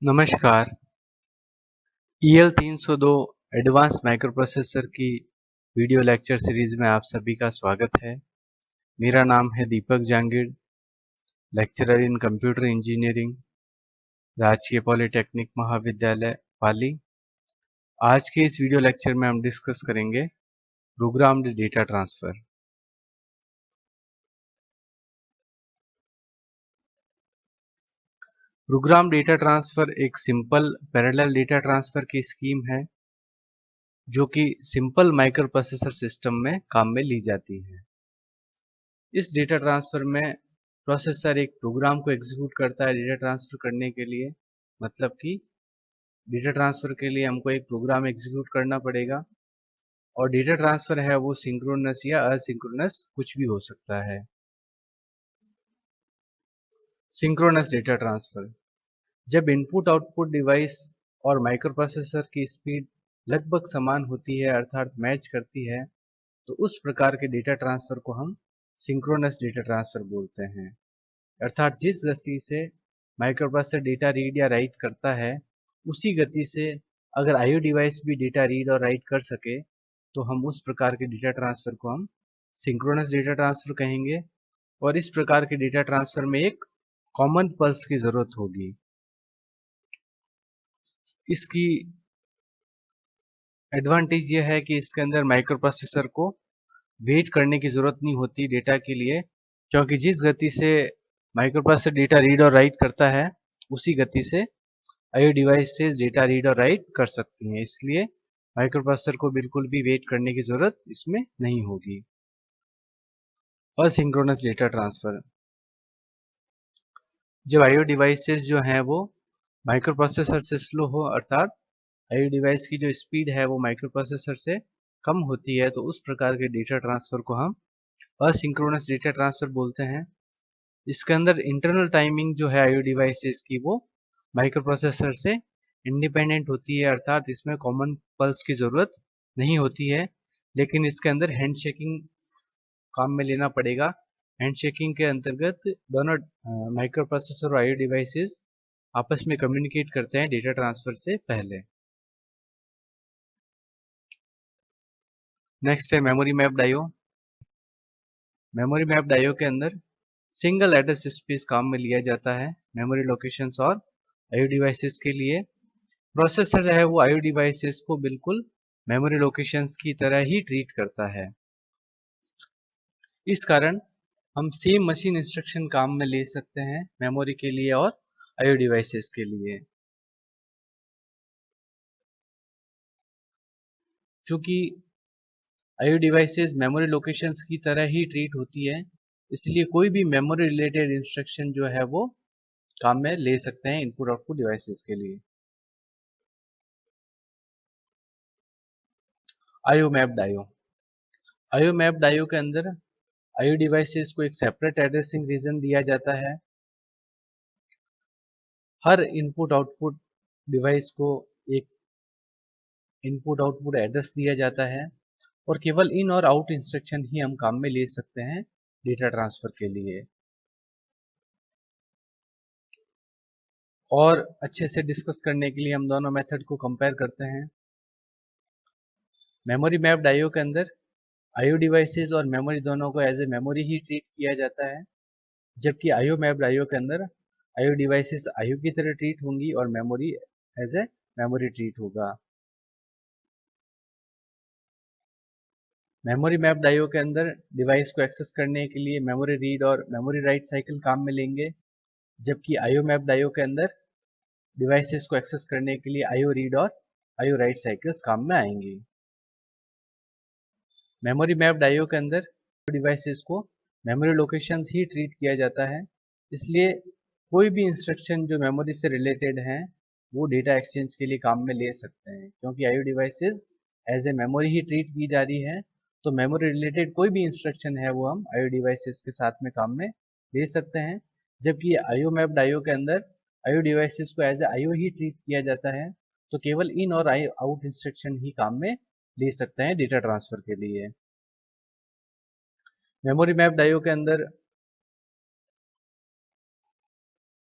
नमस्कार। EL 302 advance microprocessor की video lecture series में आप सभी का स्वागत है। मेरा नाम है Deepak Jangid, lecturer in computer engineering, राजकीय पॉलिटेक्निक महाविद्यालय पाली। आज के इस वीडियो लेक्चर में हम डिस्कस करेंगे programmed data transfer. Program data transfer एक सिंपल पैरेलल डेटा ट्रांसफर की स्कीम है जो कि सिंपल माइक्रोप्रोसेसर सिस्टम में काम में ली जाती है। इस डेटा ट्रांसफर में प्रोसेसर एक प्रोग्राम को एग्जीक्यूट करता है डेटा ट्रांसफर करने के लिए। मतलब कि डेटा ट्रांसफर के लिए हमको एक प्रोग्राम एग्जीक्यूट करना पड़ेगा और डेटा ट्रांसफर है वो सिंक्रोनस या असिंक्रोनस कुछ भी हो सकता है। सिंक्रोनस डेटा ट्रांसफर जब इनपुट आउटपुट डिवाइस और माइक्रोप्रोसेसर की स्पीड लगभग समान होती है अर्थात मैच करती है तो उस प्रकार के डेटा ट्रांसफर को हम सिंक्रोनस डेटा ट्रांसफर बोलते हैं। अर्थात जिस गति से माइक्रोप्रोसेसर डेटा रीड या राइट करता है उसी गति से अगर आईओ डिवाइस भी डेटा रीड और राइट कर सके तो हम उस प्रकार के डेटा ट्रांसफर को हम सिंक्रोनस डेटा ट्रांसफर कहेंगे। और इस प्रकार के डेटा ट्रांसफर में एक कॉमन पल्स की जरूरत होगी। इसकी एडवांटेज यह है कि इसके अंदर माइक्रोप्रोसेसर को वेट करने की जरूरत नहीं होती डेटा के लिए, क्योंकि जिस गति से माइक्रोप्रोसेसर डेटा रीड और राइट करता है उसी गति से आईओ डिवाइसेस डेटा रीड और राइट कर सकती हैं। इसलिए माइक्रोप्रोसेसर को बिल्कुल भी वेट करने की जरूरत इसमें नहीं होगी। असिंक्रोनस डेटा ट्रांसफर जब आईओ डिवाइसेस जो हैं वो माइक्रोप्रोसेसर से स्लो हो अर्थात आईओ डिवाइस की जो स्पीड है वो माइक्रोप्रोसेसर से कम होती है तो उस प्रकार के डेटा ट्रांसफर को हम असिंक्रोनस डेटा ट्रांसफर बोलते हैं। इसके अंदर इंटरनल टाइमिंग जो है आईओ डिवाइसेस की वो माइक्रोप्रोसेसर से इंडिपेंडेंट होती है अर्थात इसमें कॉमन पल्स की जरूरत नहीं होती है। लेकिन इसके अंदर हैंडशेकिंग काम में लेना पड़ेगा। हैंडशेकिंग के अंतर्गत दोनों माइक्रोप्रोसेसर और आईओ डिवाइसेस आपस में कम्युनिकेट करते हैं डेटा ट्रांसफर से पहले। नेक्स्ट है memory mapped IO. Memory mapped IO के अंदर सिंगल एड्रेस स्पेस काम में लिया जाता है मेमोरी लोकेशंस और आईओ डिवाइसेस के लिए। प्रोसेसर है वो आईओ डिवाइसेस को बिल्कुल मेमोरी लोकेशंस की तरह ही ट्रीट करता है। इस कारण हम सेम मशीन इंस्ट्रक्शन काम में ले सकते हैं मेमोरी के लिए और आईओ डिवाइसेस के लिए। चूंकि आईओ डिवाइसेस मेमोरी लोकेशंस की तरह ही ट्रीट होती है इसलिए कोई भी मेमोरी रिलेटेड इंस्ट्रक्शन जो है वो काम में ले सकते हैं इनपुट आउटपुट डिवाइसेस के लिए। IO mapped IO IO mapped IO के अंदर आईओ डिवाइसेस को एक सेपरेट एड्रेसिंग रीजन दिया जाता है। हर इनपुट आउटपुट डिवाइस को एक इनपुट आउटपुट एड्रेस दिया जाता है और केवल इन और आउट इंस्ट्रक्शन ही हम काम में ले सकते हैं डेटा ट्रांसफर के लिए। और अच्छे से डिस्कस करने के लिए हम दोनों मेथड को कंपेयर करते हैं। मेमोरी मैप्ड आईओ के अंदर आईओ डिवाइसेस और मेमोरी दोनों को एज ए मेमोरी ही ट्रीट किया जाता है, जबकि आईओ मैप्ड आईओ के अंदर आईओ डिवाइसेस आईओ की तरह ट्रीट होंगी और memory as a memory treat होगा। मेमोरी मैप्ड आईओ के अंदर डिवाइस को एक्सेस करने के लिए मेमोरी रीड और मेमोरी राइट साइकिल काम में लेंगे, जबकि आईओ मैप्ड आईओ के अंदर डिवाइसेस को एक्सेस करने के लिए आईओ रीड और आईओ राइट साइकिल्स काम में आएंगी। मेमोरी मैप्ड आईओ के अंदर डिवाइसेस को मेमोरी लोकेशंस ही ट्रीट किया जाता है, इसलिए कोई भी इंस्ट्रक्शन जो मेमोरी से रिलेटेड है वो डेटा एक्सचेंज के लिए काम में ले सकते हैं। क्योंकि IO devices as a memory ही ट्रीट की जा रही है तो मेमोरी रिलेटेड कोई भी इंस्ट्रक्शन है वो हम आईओ डिवाइसेस के साथ में काम में ले सकते हैं। जबकि आईओ मैप्ड आईओ के अंदर आईओ डिवाइसेस को एज ए आईओ ही ट्रीट किया जाता है तो केवल इन और आउट इंस्ट्रक्शन ही काम में ले सकते हैं डेटा ट्रांसफर के लिए। मेमोरी मैप्ड आईओ के अंदर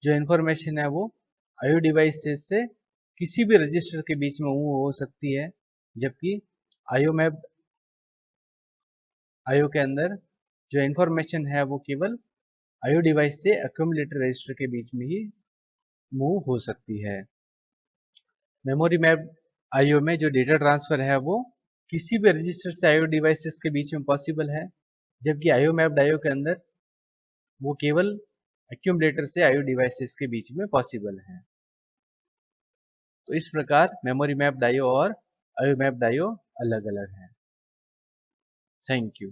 जो इंफॉर्मेशन है वो आईओ डिवाइसेस से किसी भी रजिस्टर के बीच में मूव हो सकती है, जबकि आईओ मैप आईओ के अंदर जो इंफॉर्मेशन है वो केवल आईओ डिवाइस से एक्यूमुलेटर रजिस्टर के बीच में ही मूव हो सकती है। मेमोरी मैप आईओ में जो डेटा ट्रांसफर है वो किसी भी रजिस्टर से आईओ डिवाइसेस के बीच में पॉसिबल है, जबकि आईओ मैप्ड आईओ के अंदर वो केवल एक्यूमुलेटर से आईओ डिवाइसेस के बीच में पॉसिबल है। तो इस प्रकार मेमोरी मैप्ड आईओ और आईओ मैप्ड आईओ अलग अलग है। Thank you.